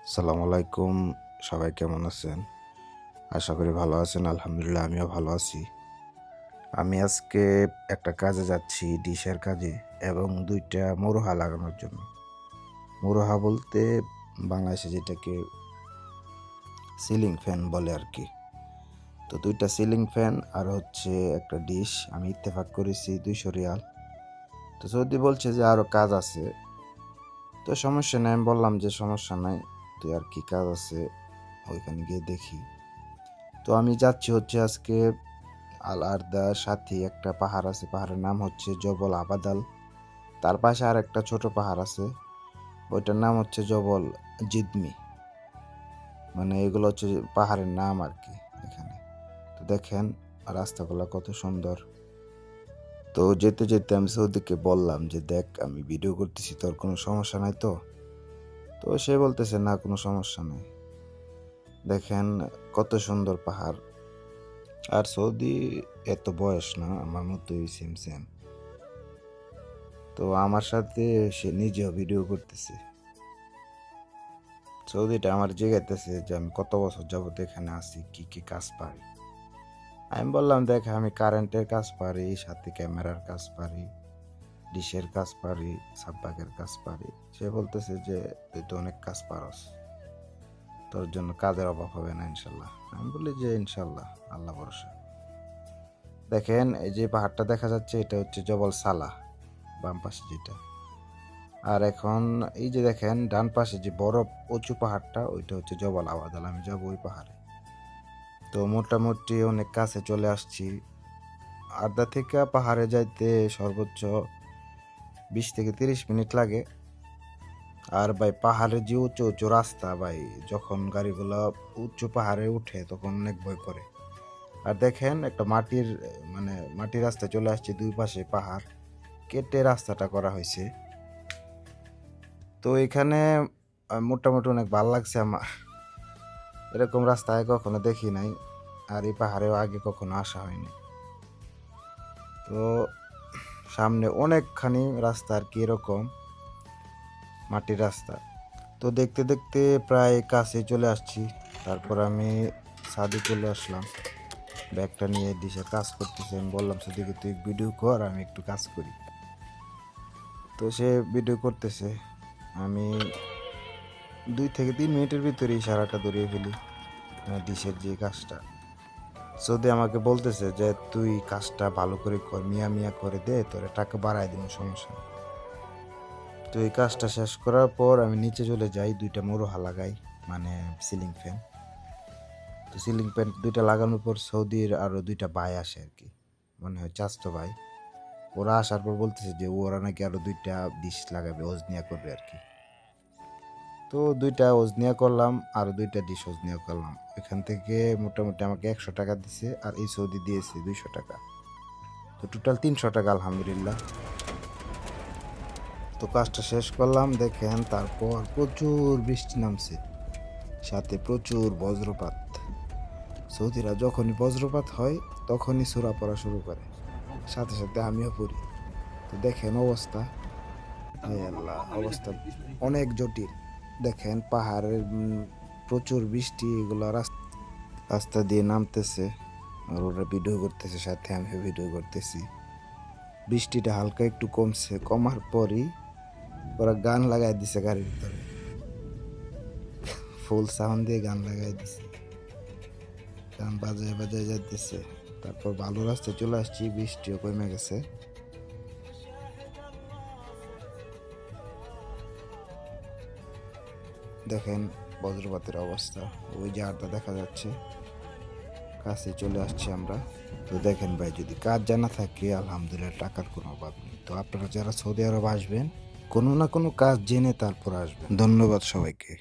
আসসালামু আলাইকুম। সবাই কেমন আছেন? আশা করি ভালো আছেন। আলহামদুলিল্লাহ আমিও ভালো আছি। আমি আজকে একটা কাজে যাচ্ছি, ডিশের কাজে, এবং ২টা মোরহা লাগানোর জন্য। মোরহা বলতে বাংলাদেশে যেটাকে সিলিং ফ্যান বলে আর কি। তো ২টা সিলিং ফ্যান আর হচ্ছে একটা ডিশ আমি ইত্তেফাক করেছি ২০০ রিয়াল। তো সৌদি বলছে যে আরও কাজ আছে। তো সমস্যা নেই, আমি বললাম যে সমস্যা নাই, তুই আর কি কাজ আছে ওইখানে গিয়ে দেখি। তো আমি যাচ্ছি হচ্ছে আজকে আল আরদা, সাথে একটা পাহাড় আছে, পাহাড়ের নাম হচ্ছে জবল আবাদাল। তার পাশে আর একটা ছোট পাহাড় আছে, ওইটার নাম হচ্ছে জবল জিদমি। মানে এগুলো হচ্ছে পাহাড়ের নাম আর কি এখানে। তো দেখেন রাস্তাগুলো কত সুন্দর। তো যেতে যেতে আমি সৌদিকে বললাম যে দেখ আমি ভিডিও করতেছি, তোর কোনো সমস্যা নাই তো? তো সে বলতেছে না, কোনো সমস্যা নেই। দেখেন কত সুন্দর পাহাড়। আর সৌদি এত বয়স না, আমার মতোই সেম সেম। তো আমার সাথে সে নিজেও ভিডিও করতেছে। সৌদিটা আমার জিজ্ঞাসা যে আমি কত বছর যাবত এখানে আছি, কি কি কাজ পারি। আমি বললাম দেখ আমি কারেন্টের কাজ পারি, সাথে ক্যামেরার কাজ পারি, ডিশের কাজ পারি, সাব্বাকের কাজ পারি। সে বলতেছে যে তুই তো অনেক কাজ পারস, তোর জন্য কাজের অভাব হবে না ইনশাল্লাহ। আমি বলি যে ইনশাল্লাহ, আল্লাহ ভরসা। দেখেন এই যে পাহাড়টা দেখা যাচ্ছে, এটা হচ্ছে জবল সালাহ, বাম পাশে যেটা। আর এখন এই যে দেখেন ডান পাশে যে বড় উঁচু পাহাড়টা, ওইটা হচ্ছে জবল আওয়াদাল। আমি যাবো ওই পাহাড়ে। তো মোটামুটি অনেক কাছে চলে আসছি। আরদা থেকে পাহাড়ে যাইতে সর্বোচ্চ 20 থেকে 30 মিনিট লাগে। আর ভাই পাহাড়ে যে উঁচু উঁচু রাস্তা, ভাই যখন গাড়িগুলো উঁচু পাহাড়ে উঠে তখন অনেক ভয় করে। আর দেখেন একটা মাটির রাস্তায় চলে আসছে, দুই পাশে পাহাড় কেটে রাস্তাটা করা হয়েছে। তো এখানে মোটামুটি অনেক ভালো লাগছে আমার। এরকম রাস্তায় কখনো দেখি নাই, আর এই পাহাড়েও আগে কখনো আসা হয়নি। তো সামনে অনেকখানি রাস্তা আর কি, এরকম মাটির রাস্তা। তো দেখতে দেখতে প্রায় কাছে চলে আসছি। তারপর আমি ছাদে চলে আসলাম, ব্যাগটা নিয়ে দিশে কাজ করতেছি। আমি বললাম সেদিকে তুই ভিডিও কর, আমি একটু কাজ করি। তো সে ভিডিও করতেছে। আমি 2 থেকে 3 মিনিটের ভিতরেই সারাটা ধরিয়ে ফেলি ডিশের যে কাজটা। যদি আমাকে বলতেছে যে তুই কাজটা ভালো করে কর, মিয়া মিয়া করে দে, তোরে টাকা বাড়ায় দিন, সমস্যা নেই। তো এই কাজটা শেষ করার পর আমি নিচে চলে যাই, 2টা মোরহা লাগাই, মানে সিলিং ফ্যান। তো সিলিং ফ্যান 2টা লাগানোর পর সৌদির আরও 2টা ভাই আসে আর কি, মনে হয় চাচতো ভাই। ওরা আসার পর বলতেছে যে ওরা নাকি আরও 2টা ডিশ লাগাবে, ওজনিয়া করবে আর কি। তো 2টা ওজনিয়া করলাম, আর 2টা ডিশ ওজনিয়া করলাম। এখান থেকে মোটামুটি আমাকে 100 টাকা দিছে, আর এই সৌদি দিয়েছে 200 টাকা। তো টোটাল 300 টাকা, আলহামদুলিল্লাহ। তো কাজটা শেষ করলাম। দেখেন তারপর প্রচুর বৃষ্টি নামছে, সাথে প্রচুর বজ্রপাত। সৌদিরা যখনই বজ্রপাত হয় তখনই সূরা পড়া শুরু করে, সাথে সাথে আমিও পড়ি। তো দেখেন অবস্থা, হায় আল্লাহ, অবস্থা অনেক জটিল। দেখেন পাহাড়ের প্রচুর বৃষ্টি, এগুলো রাস্তা দিয়ে নামতেছে, আর ওরা ভিডিও করতেছে, সাথে আমিও ভিডিও করতেছি। বৃষ্টিটা হালকা একটু কমছে, কমার পরই ওরা গান লাগাই দিছে গাড়ির ভিতরে, ফুল সাউন্ড দিয়ে গান লাগাই দিছে, গান বাজায় বাজায় যাইতেছে। তারপর ভালো রাস্তায় চলে আসছি, বৃষ্টিও কমে গেছে। দেখেন বজ্রপাতের অবস্থা, ওই যে আরদা দেখা যাচ্ছে, কাছে চলে আসছি আমরা। তো দেখেন ভাই, যদি কাজ জানা থাকে আলহামদুলিল্লাহ, টাকার কোনো অভাব নেই। তো আপনারা যারা সৌদি আরব আসবেন, কোনো না কোনো কাজ জেনে তারপর আসবেন। ধন্যবাদ সবাইকে।